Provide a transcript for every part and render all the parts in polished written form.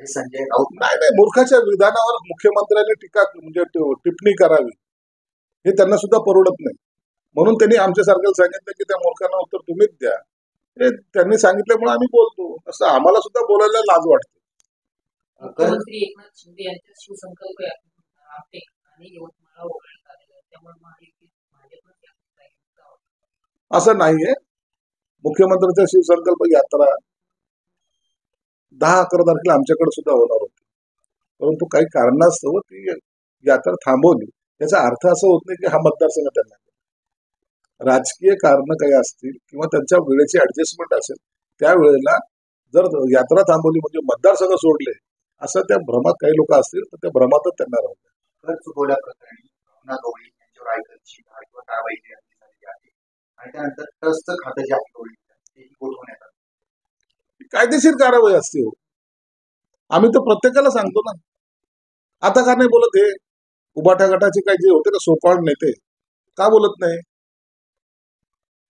आणि संजय राऊत नाही नाही, मूर्खाच्या विधानावर मुख्यमंत्र्यांनी म्हणजे टिप्पणी करावी हे त्यांना सुद्धा परवडत नाही. म्हणून त्यांनी आमच्यासारख्याला सांगितलं की त्या मूर्खांना उत्तर तुम्हीच द्या. हे त्यांनी सांगितल्यामुळे आम्ही बोलतो. असं आम्हाला सुद्धा बोलायला लाज वाटते. मुख्यमंत्री एकनाथ शिंदे यांचा शिवसंकल्प यात्रा आणि यवतमाळला वगळण्यात आलेला आहे, त्यामुळे असं नाहीये. मुख्यमंत्र्यांचा शिवसंकल्प यात्रा 10-11 तारखेला आमच्याकडे सुद्धा होणार होती, परंतु काही कारणास्तव ती यात्रा थांबवली. याचा अर्थ असं होत नाही की हा मतदारसंघ त्यांना, राजकीय कारण काही असतील किंवा त्यांच्या वेळेची ऍडजस्टमेंट असेल, त्यावेळेला जर यात्रा थांबवली म्हणजे मतदारसंघ सोडले, असं त्या भ्रमात काही लोक असतील तर त्या भ्रमातच त्यांना राहू द्या. कर चुकवल्या प्रकरणी भावना गवळी यांच्यावर आयकरची किंवा कारवाई झालेली आहे आणि त्यानंतर ट्रस्ट खातं जे आहे गवळी गोठवण्यात आलं. कायदेशीर कारवाई असते हो. आम्ही तर प्रत्येकाला सांगतो ना. आता का नाही बोलत हे उभाटा गटाचे काही जे होते ना सोपाळ नेते, का बोलत नाही?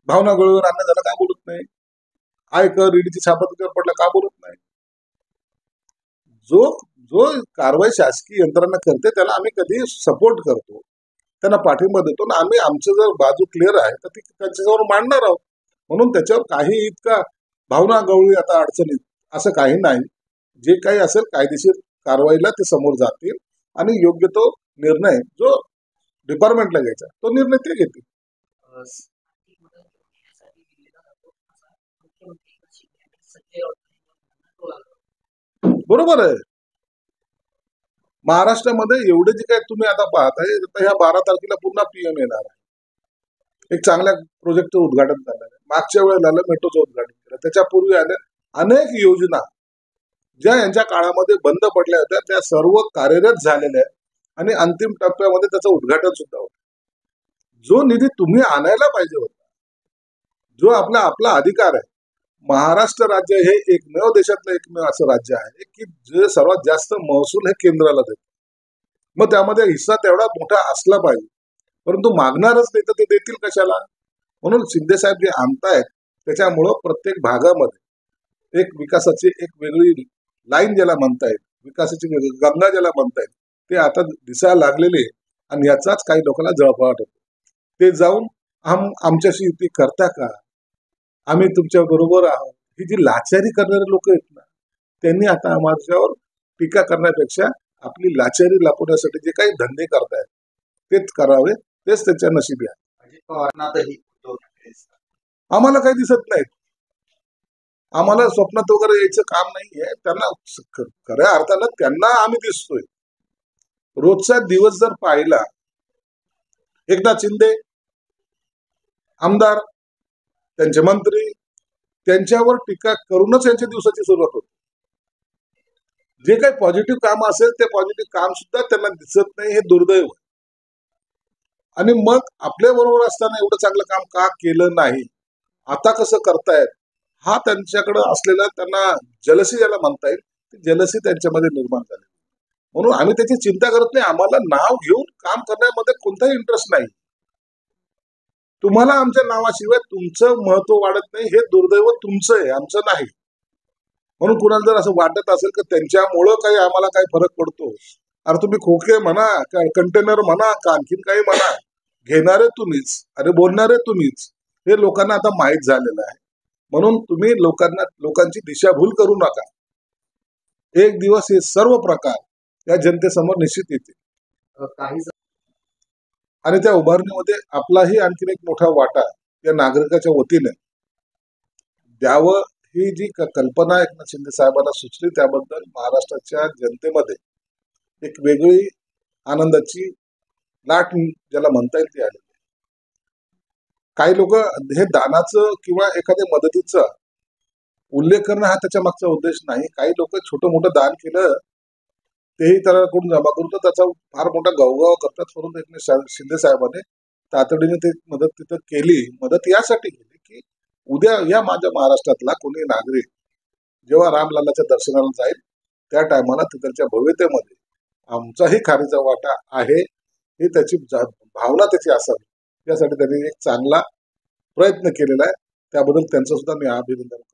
भावना गवळीवर अन्याय झाला का बोलत नाही? आयकर ईडीची छापा त्याच्यावर पडला का बोलत नाही? जो जो कारवाई शासकीय यंत्रणा करते त्याला आम्ही कधी सपोर्ट करतो, त्यांना पाठिंबा देतो ना. आम्ही आमचं जर बाजू क्लिअर आहे तर ती त्यांच्याजवळ मांडणार आहोत. म्हणून त्याच्यावर काही इतका भावना गवळी आता अडचणीत असं काही नाही. जे काही असेल कायदेशीर कारवाईला ते समोर जातील आणि योग्य तो निर्णय जो डिपार्टमेंटला घ्यायचा तो निर्णय ते घेतील. बरोबर आहे. महाराष्ट्रामध्ये एवढे जे काही तुम्ही आता पाहताय, ह्या 12 तारखेला पुन्हा पीएम येणार आहे. एक चांगल्या प्रोजेक्टचं उद्घाटन करणार आहे. मागच्या वेळेला आलं मेट्रोचं उद्घाटन केलं, त्याच्यापूर्वी आले अनेक योजना ज्या यांच्या काळामध्ये बंद पडल्या होत्या त्या सर्व कार्यरत झालेल्या आहेत आणि अंतिम टप्प्यामध्ये त्याचं उद्घाटन सुद्धा होतं. जो निधी तुम्ही आणायला पाहिजे होता, जो आपला अधिकार आहे, महाराष्ट्र राज्य हे एकमेव देशातलं एकमेव असं राज्य आहे की जे सर्वात जास्त महसूल हे केंद्राला देतं. मग त्यामध्ये हिस्सा तेवढा मोठा असला पाहिजे, परंतु मागणारच नाही तर ते देतील कशाला? म्हणून शिंदे साहेब जे आणतायत त्याच्यामुळं प्रत्येक भागामध्ये एक विकासाची एक वेगळी लाईन ज्याला म्हणतायत, विकासाची गंगा ज्याला म्हणतायत, ते आता दिसायला लागलेले आणि याचाच काही लोकांना जळफळाट होतो. ते जाऊन आमच्याशी युती करता का, आम्ही तुमच्या बरोबर आहोत, ही जी लाचारी करणारे लोक आहेत ना, त्यांनी आता आमच्यावर टीका करण्यापेक्षा आपली लाचारी लपवण्यासाठी जे काही धंदे करतायत तेच करावे, तेच त्यांच्या नशिबी आहे. आम्हाला काही दिसत नाही. आम्हाला स्वप्नात वगैरे यायचं काम नाहीये. त्यांना खऱ्या अर्थानं त्यांना आम्ही दिसतोय. रोजचा दिवस जर पाहिला, एकनाथ शिंदे आमदार, त्यांचे मंत्री, त्यांच्यावर टीका करूनच यांच्या दिवसाची सुरुवात होते. जे काही पॉझिटिव्ह काम असेल ते पॉझिटिव्ह काम सुद्धा त्यांना दिसत नाही, हे दुर्दैव. आणि मग आपल्या बरोबर असताना एवढं चांगलं काम का केलं नाही, आता कसं करतायत, हा त्यांच्याकडे असलेला त्यांना जलसी ज्याला म्हणता येईल, ती जलसी त्यांच्यामध्ये निर्माण झाली. म्हणून आम्ही त्याची चिंता करत नाही. आम्हाला नाव घेऊन काम करण्यामध्ये कोणताही इंटरेस्ट नाही. तुम्हाला आमच्या नावाशिवाय तुमचं महत्व वाढत नाही, हे दुर्दैव तुमचं आहे, आमचं नाही. म्हणून कुणाला जर असं वाटत असेल की त्यांच्यामुळं काही आम्हाला काही फरक पडतो, अरे तुम्ही खोके म्हणा, कंटेनर म्हणा, का आणखीन काही म्हणा, घेणारे तुम्हीच, अरे बोलणारे तुम्हीच, हे लोकांना आता माहीत झालेलं आहे. म्हणून तुम्ही लोकांची दिशाभूल करू नका. एक दिवस हे सर्व प्रकार या जनतेसमोर निश्चित येतील आणि त्या उभारणीमध्ये आपलाही आणखीन एक मोठा वाटा या नागरिकाच्या वतीने द्यावं, ही जी कल्पना एकनाथ शिंदे साहेबांना सुचली त्याबद्दल महाराष्ट्राच्या जनतेमध्ये एक वेगळी आनंदाची लाट ज्याला म्हणता येईल ती आली. काही लोक हे दानाचं किंवा एखाद्या मदतीचा उल्लेख करणं हा त्याच्या मागचा उद्देश नाही. काही लोक छोटं मोठं दान केलं तेही त्याकडून जमा करून त्याचा फार मोठा गवगाव करतात. म्हणून एकनाथ शिंदे साहेबांनी तातडीने ते मदत तिथं केली. मदत यासाठी केली की उद्या या माझ्या महाराष्ट्रातला कोणी नागरिक जेव्हा रामलालाच्या दर्शनाला जाईल त्या टायमाला तिथल्या भव्यतेमध्ये आमचाही खारीचा वाटा आहे, ही त्याची भावना त्याची असावी, यासाठी त्यांनी एक चांगला प्रयत्न केलेला आहे. त्याबद्दल त्यांचं सुद्धा मी अभिनंदन करतो.